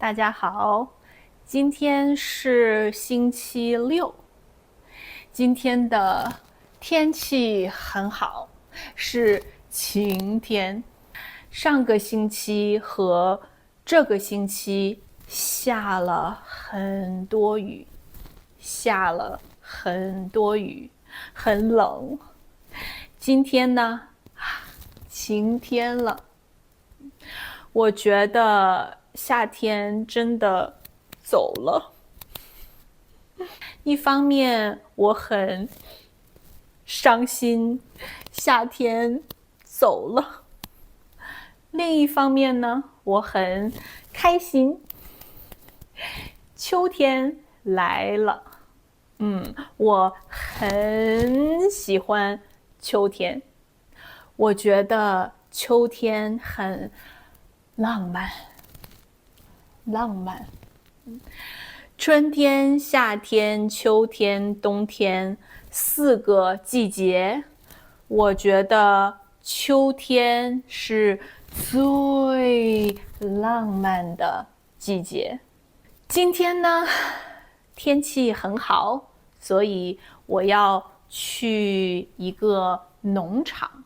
大家好，今天是星期六，今天的天气很好，是晴天。上个星期和这个星期下了很多雨，很冷。今天呢，晴天了。我觉得夏天真的走了。一方面我很伤心，夏天走了；另一方面呢，我很开心，秋天来了。我很喜欢秋天，我觉得秋天很浪漫。春天、夏天、秋天、冬天4个季节，我觉得秋天是最浪漫的季节。今天呢，天气很好，所以我要去一个农场。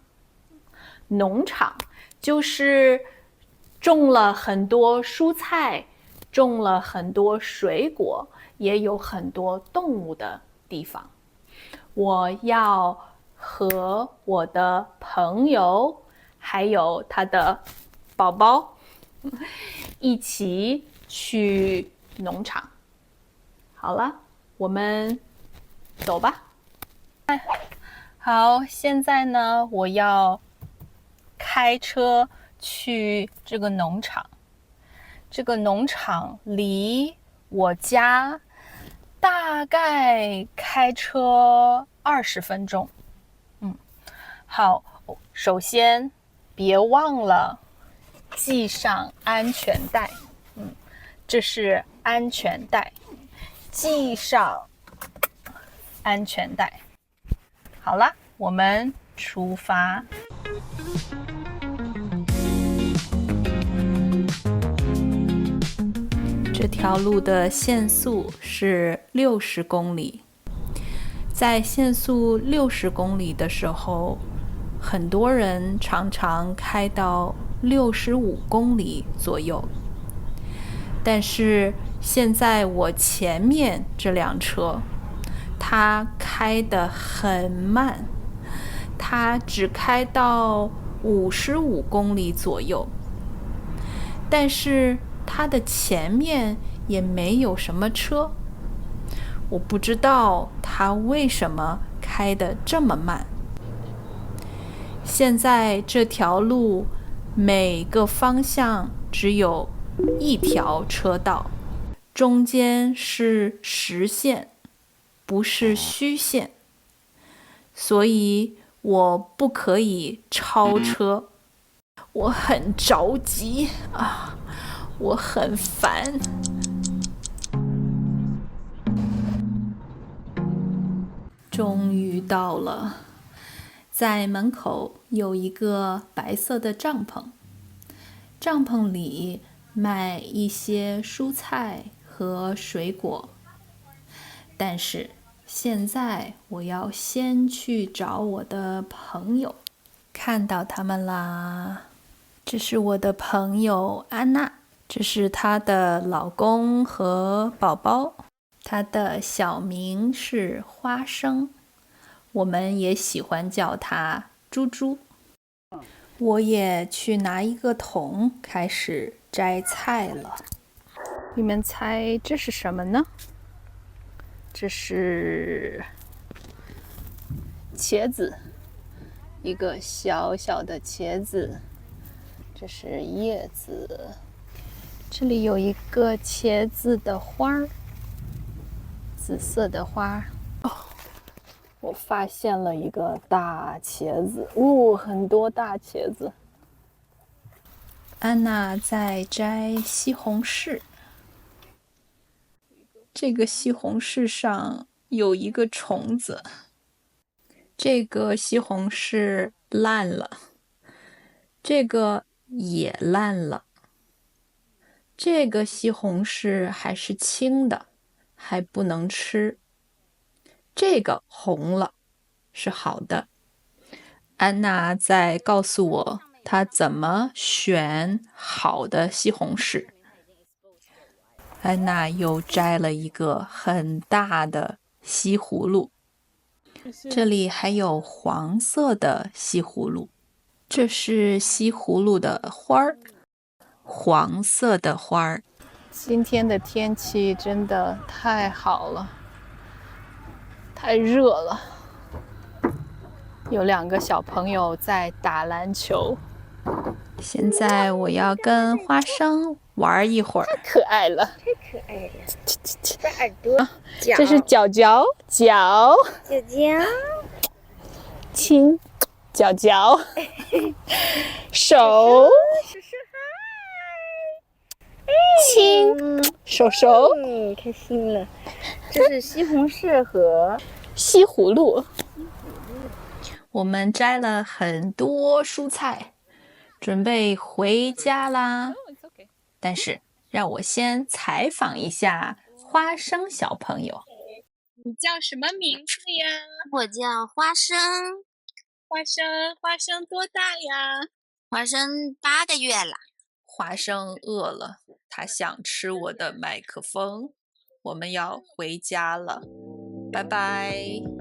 农场就是种了很多蔬菜，种了很多水果，也有很多动物的地方。我要和我的朋友还有他的宝宝一起去农场。好了，我们走吧。好，现在呢，我要开车去这个农场。这个农场离我家大概开车20分钟。好，首先别忘了系上安全带。这是安全带，系上安全带。好了，我们出发。这条路的限速是60公里。在限速60公里的时候，很多人常常开到65公里左右。但是现在我前面这辆车，它开得很慢，它只开到55公里左右。但是它的前面也没有什么车，我不知道它为什么开得这么慢。现在这条路每个方向只有1条车道，中间是实线，不是虚线，所以我不可以超车。我很着急啊，我很烦。终于到了，在门口有一个白色的帐篷，帐篷里卖一些蔬菜和水果。但是现在我要先去找我的朋友。看到他们啦，这是我的朋友安娜，这是她的老公和宝宝。她的小名是花生，我们也喜欢叫她猪猪。我也去拿一个桶，开始摘菜了。你们猜这是什么呢？这是茄子，一个小小的茄子。这是叶子，这里有一个茄子的花儿，紫色的花。我发现了一个大茄子，很多大茄子。安娜在摘西红柿，这个西红柿上有一个虫子，这个西红柿烂了，这个也烂了。这个西红柿还是青的，还不能吃。这个红了，是好的。安娜在告诉我她怎么选好的西红柿。安娜又摘了一个很大的西葫芦，这里还有黄色的西葫芦，这是西葫芦的花儿，黄色的花儿。今天的天气真的太好了，太热了。有2个小朋友在打篮球。现在我要跟花生玩一会儿。太可爱了，太可爱了！这耳朵，脚，这是脚脚，脚，脚脚，亲，脚脚，手，手手嗨，亲，手手，开心了。这是西红柿和西葫芦。我们摘了很多蔬菜，准备回家啦。但是让我先采访一下花生小朋友。你叫什么名字呀？我叫花生，花生多大呀？花生8个月了。花生饿了，它想吃我的麦克风。我们要回家了，拜拜。